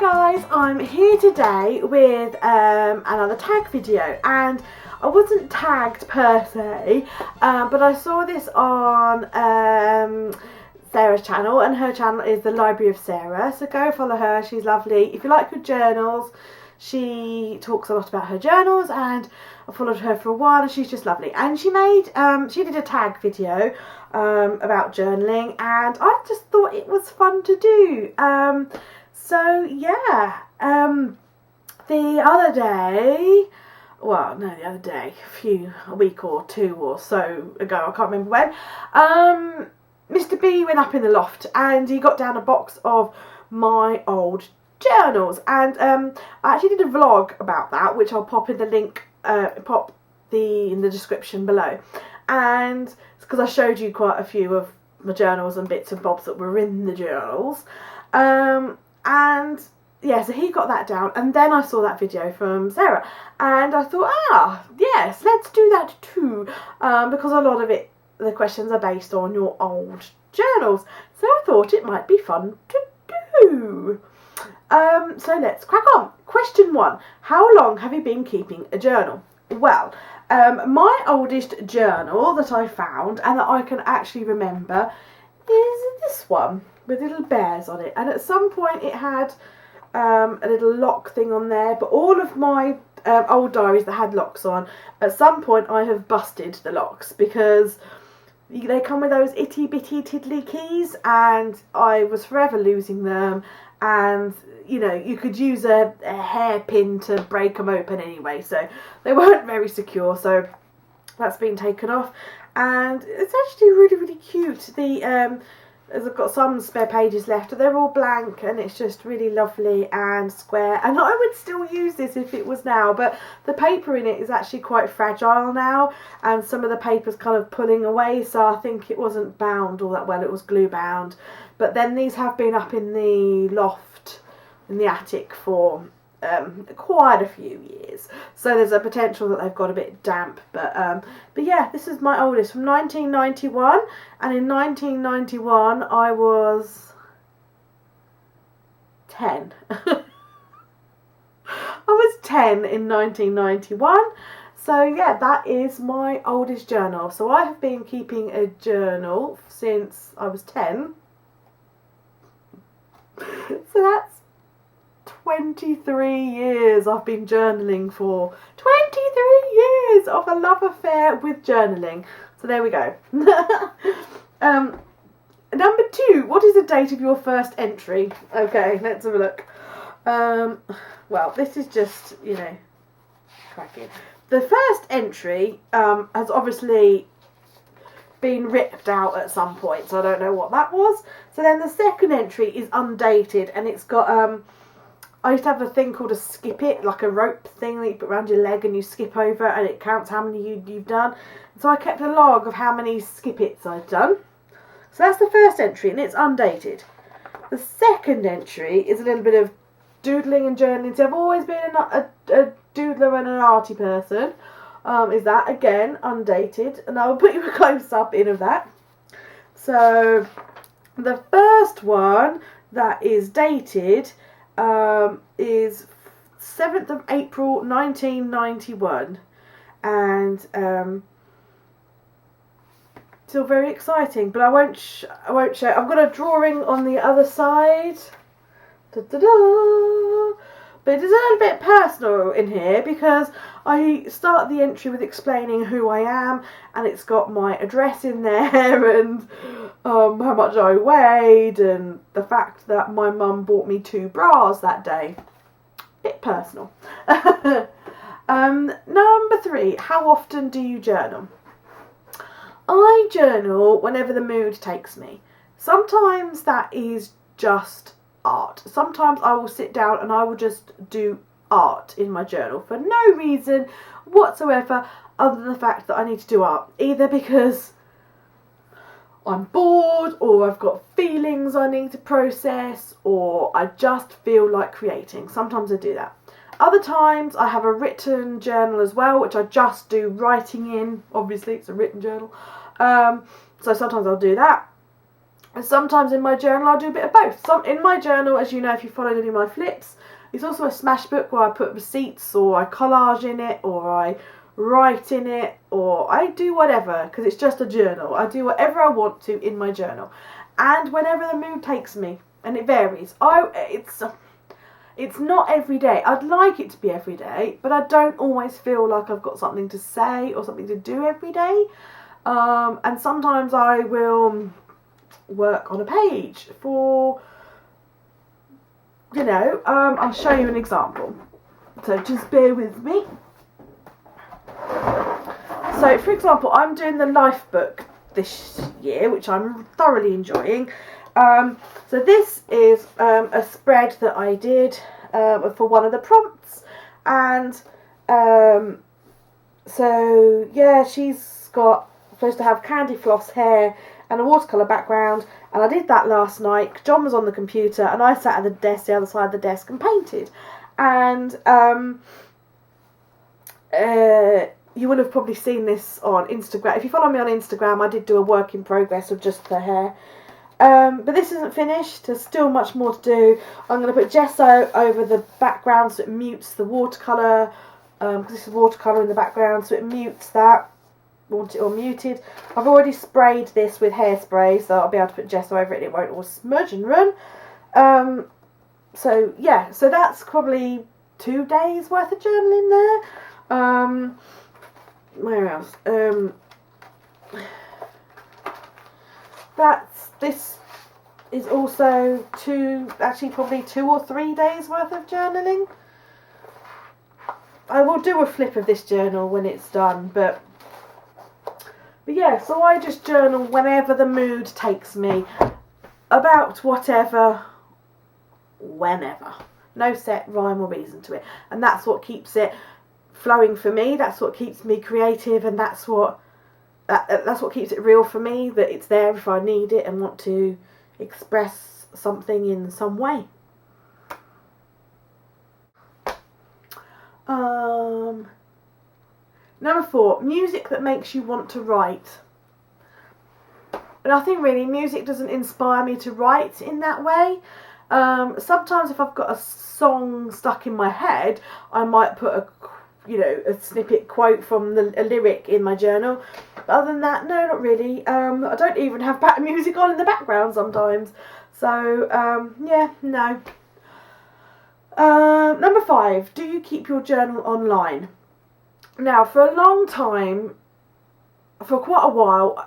guys, I'm here today with another tag video, and I wasn't tagged per se, but I saw this on Sarah's channel, and her channel is the Library of Sarah, so go follow her. She's lovely. If you like good journals, she talks a lot about her journals, and I followed her for a while, and she's just lovely. And she made she did a tag video about journaling, and I just thought it was fun to do. So yeah, the other day, a week or two or so ago, I can't remember when, Mr. B went up in the loft and he got down a box of my old journals, and I actually did a vlog about that, which I'll pop in the link, in the description below, and it's because I showed you quite a few of my journals and bits and bobs that were in the journals, and yeah, so he got that down, and then I saw that video from Sarah, and I thought, yes, let's do that too, because a lot of the questions are based on your old journals, so I thought it might be fun to do. So let's crack on. Question 1. How long have you been keeping a journal? Well, my oldest journal that I found and that I can actually remember is this one with little bears on it, and at some point it had a little lock thing on there, but all of my old diaries that had locks on, at some point I have busted the locks because they come with those itty bitty tiddly keys, and I was forever losing them, and you know, you could use a hairpin to break them open anyway, so they weren't very secure, so that's been taken off, and it's actually really cute. I've got some spare pages left, but they're all blank, and it's just really lovely and square, and I would still use this if it was now, but the paper in it is actually quite fragile now, and some of the paper's kind of pulling away, so I think it wasn't bound all that well. It was glue bound, but then these have been up in the loft in the attic for quite a few years, so there's a potential that they've got a bit damp, but yeah, this is my oldest from 1991, and in 1991 I was 10. I was 10 in 1991, so yeah, that is my oldest journal. So I have been keeping a journal since I was 10, so that's 23 years I've been journaling for. 23 years of a love affair with journaling. So there we go. Number 2, what is the date of your first entry? Okay, let's have a look. Well, this is just, you know, cracking. The first entry has obviously been ripped out at some point, so I don't know what that was. So then the second entry is undated, and it's got I used to have a thing called a skip it, like a rope thing that you put around your leg and you skip over, and it counts how many you've done. So I kept a log of how many skip its I'd done. So that's the first entry, and it's undated. The second entry is a little bit of doodling and journaling. So I've always been a doodler and an arty person. Is that, again, undated. And I'll put you a close-up in of that. So the first one that is dated is 7th of April 1991, and still very exciting, but I won't show. I've got a drawing on the other side, but it is a little bit personal in here because I start the entry with explaining who I am, and it's got my address in there, and how much I weighed, and the fact that my mum bought me 2 bras that day. Bit personal. Number 3, how often do you journal? I journal whenever the mood takes me. Sometimes that is just art. Sometimes I will sit down and I will just do art in my journal for no reason whatsoever other than the fact that I need to do art, either because I'm bored, or I've got feelings I need to process, or I just feel like creating. Sometimes I do that. Other times I have a written journal as well, which I just do writing in. Obviously it's a written journal, so sometimes I'll do that. Sometimes in my journal I'll do a bit of both. In my journal, as you know if you followed any of my flips, it's also a smash book where I put receipts, or I collage in it, or I write in it, or I do whatever, because it's just a journal. I do whatever I want to in my journal, and whenever the mood takes me, and it varies. It's not every day. I'd like it to be every day, but I don't always feel like I've got something to say or something to do every day. And sometimes I will work on a page for, I'll show you an example. So just bear with me. So, for example, I'm doing the life book this year, which I'm thoroughly enjoying. So this is a spread that I did for one of the prompts, and so yeah, she's supposed to have candy floss hair and a watercolour background, and I did that last night. John was on the computer and I sat at the other side of the desk and painted, and you would have probably seen this on Instagram. If you follow me on Instagram, I did do a work in progress of just the hair. But this isn't finished. There's still much more to do. I'm going to put gesso over the background so it mutes the watercolour. Because this is watercolour in the background, so it mutes that. Want it all muted. I've already sprayed this with hairspray, so I'll be able to put gesso over it and it won't all smudge and run. So yeah, so that's probably 2 days worth of journaling there. Where else? This is also probably 2 or 3 days worth of journaling. I will do a flip of this journal when it's done, but yeah, so I just journal whenever the mood takes me, about whatever, whenever. No set rhyme or reason to it, and that's what keeps it flowing for me. That's what keeps me creative, and that's what keeps it real for me, that it's there if I need it and want to express something in some way. Number 4, music that makes you want to write. Nothing really. Music doesn't inspire me to write in that way. Sometimes if I've got a song stuck in my head, I might put a snippet quote from a lyric in my journal. But other than that, no, not really. I don't even have music on in the background sometimes. So, yeah, no. Number 5, do you keep your journal online? Now, for quite a while,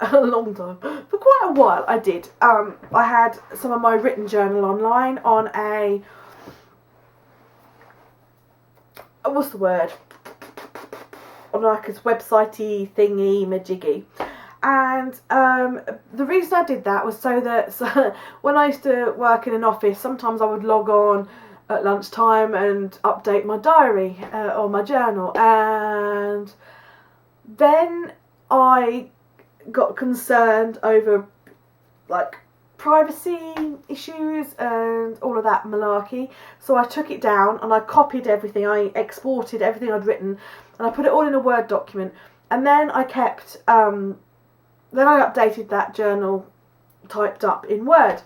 I did. I had some of my written journal online on a, what's the word? On like his websitey thingy majiggy, and the reason I did that was so when I used to work in an office, sometimes I would log on at lunchtime and update my diary or my journal, and then I got concerned over like privacy issues and all of that malarkey, so I took it down and I copied everything, I exported everything I'd written, and I put it all in a Word document, and then I kept then I updated that journal typed up in Word.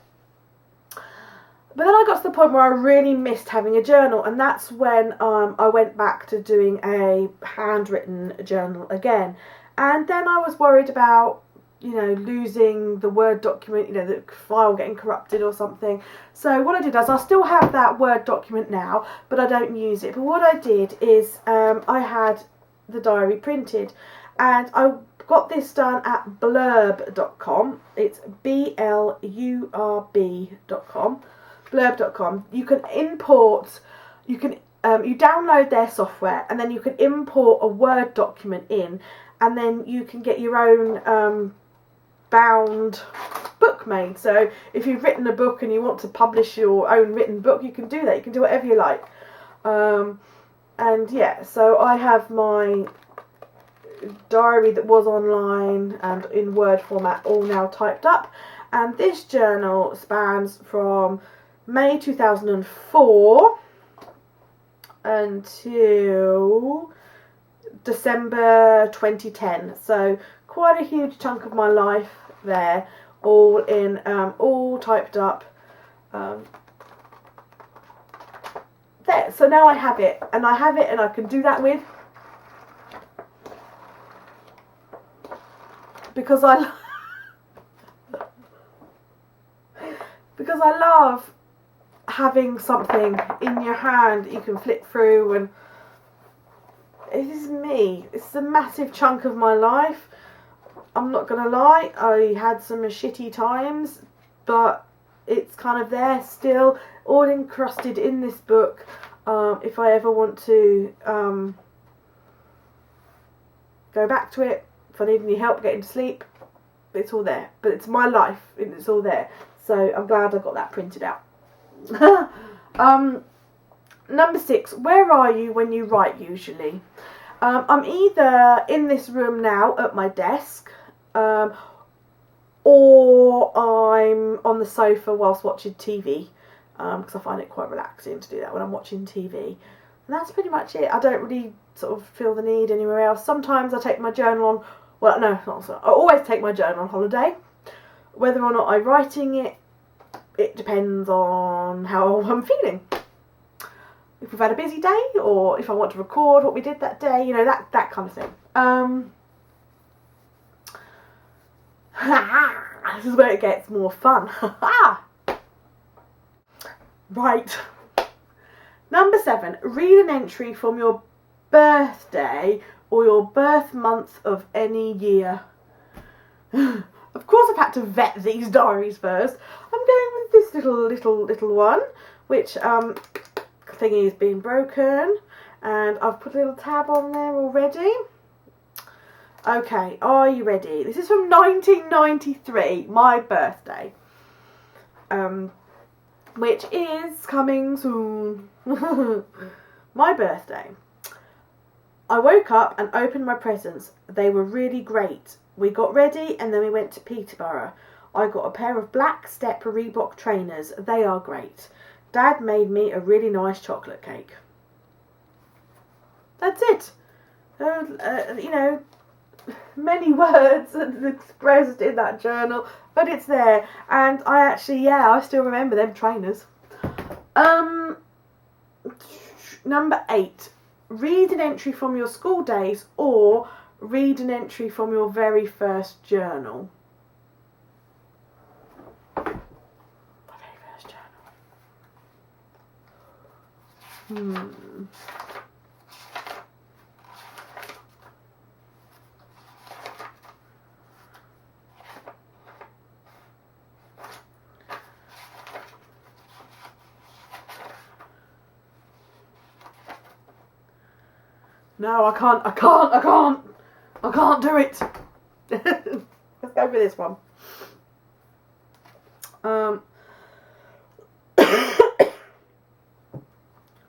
But then I got to the point where I really missed having a journal, and that's when I went back to doing a handwritten journal again. And then I was worried about, losing the Word document, the file getting corrupted or something. So what I did is I still have that Word document now, but I don't use it. But what I did is I had the diary printed, and I got this done at blurb.com. It's blurb.com. Blurb.com. You can import, you download their software, and then you can import a Word document in, and then you can get your own bound book made. So if you've written a book and you want to publish your own written book, you can do that. You can do whatever you like. And yeah, so I have my diary that was online and in Word format all now typed up, and this journal spans from May 2004 until December 2010, so quite a huge chunk of my life there, all all typed up. There, so now I have it, and I can do that with, because I love having something in your hand that you can flip through, and it is me. It's a massive chunk of my life. I'm not gonna lie, I had some shitty times, but it's kind of there still, all encrusted in this book. If I ever want to go back to it, if I need any help getting to sleep, it's all there. But it's my life, and it's all there. So I'm glad I got that printed out. Number 6, where are you when you write usually? I'm either in this room now at my desk, or I'm on the sofa whilst watching TV, because I find it quite relaxing to do that when I'm watching TV. And that's pretty much it. I don't really sort of feel the need anywhere else. Sometimes I take my journal on, well, no, not so. I always take my journal on holiday. Whether or not I'm writing it, it depends on how I'm feeling. If we've had a busy day, or if I want to record what we did that day, you know, that kind of thing. This is where it gets more fun. Right. Number 7, read an entry from your birthday or your birth month of any year. Of course I've had to vet these diaries first. I'm going with this little one, which thingy has been broken, and I've put a little tab on there already. Okay, are you ready? This is from 1993, my birthday, which is coming soon. My birthday. I woke up and opened my presents. They were really great. We got ready and then we went to Peterborough. I got a pair of black step Reebok trainers. They are great. Dad made me a really nice chocolate cake. That's it. You know, many words expressed in that journal, but it's there. And I actually, I still remember them trainers. Number 8. Read an entry from your school days or read an entry from your very first journal. My very first journal. No, I can't do it. Let's go for this one.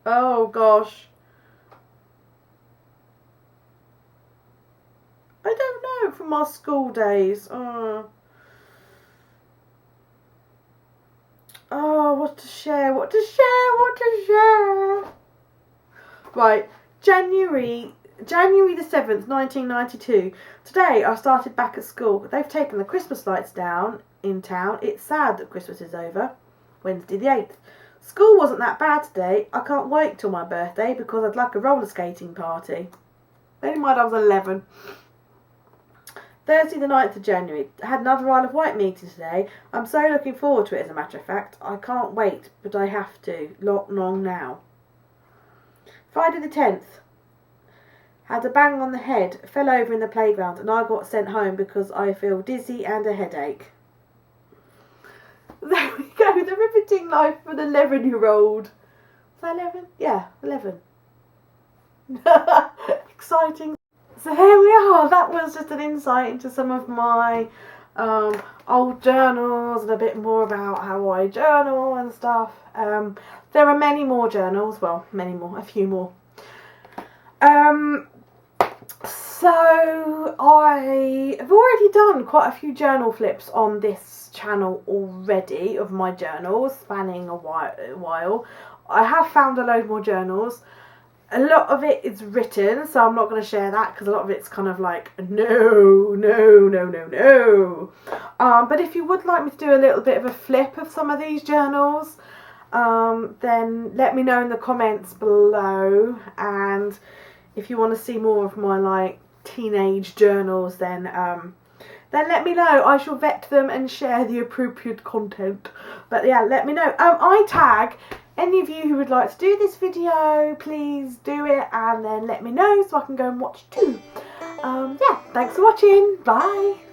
Oh gosh. I don't know, from our school days. Oh, what to share. Right. January the 7th, 1992. Today I started back at school. They've taken the Christmas lights down in town. It's sad that Christmas is over. Wednesday the 8th. School wasn't that bad today. I can't wait till my birthday because I'd like a roller skating party. Bear in mind I was 11. Thursday the 9th of January. I had another Isle of Wight meeting today. I'm so looking forward to it, as a matter of fact. I can't wait, but I have to. Long now. Friday the 10th. Had a bang on the head, fell over in the playground, and I got sent home because I feel dizzy and a headache. There we go, the riveting life of an 11-year-old. Is that 11? Yeah, 11. Exciting. So here we are. That was just an insight into some of my old journals and a bit more about how I journal and stuff. There are many more journals. Well, many more. A few more. So I have already done quite a few journal flips on this channel already of my journals, spanning a while. I have found a load more journals. A lot of it is written, so I'm not going to share that because a lot of it's kind of like, no, no, no, no, no. But if you would like me to do a little bit of a flip of some of these journals, then let me know in the comments below. And if you want to see more of my like teenage journals, then let me know. I shall vet them and share the appropriate content. But yeah, let me know. I tag any of you who would like to do this video, please do it and then let me know so I can go and watch too. Yeah, thanks for watching. Bye.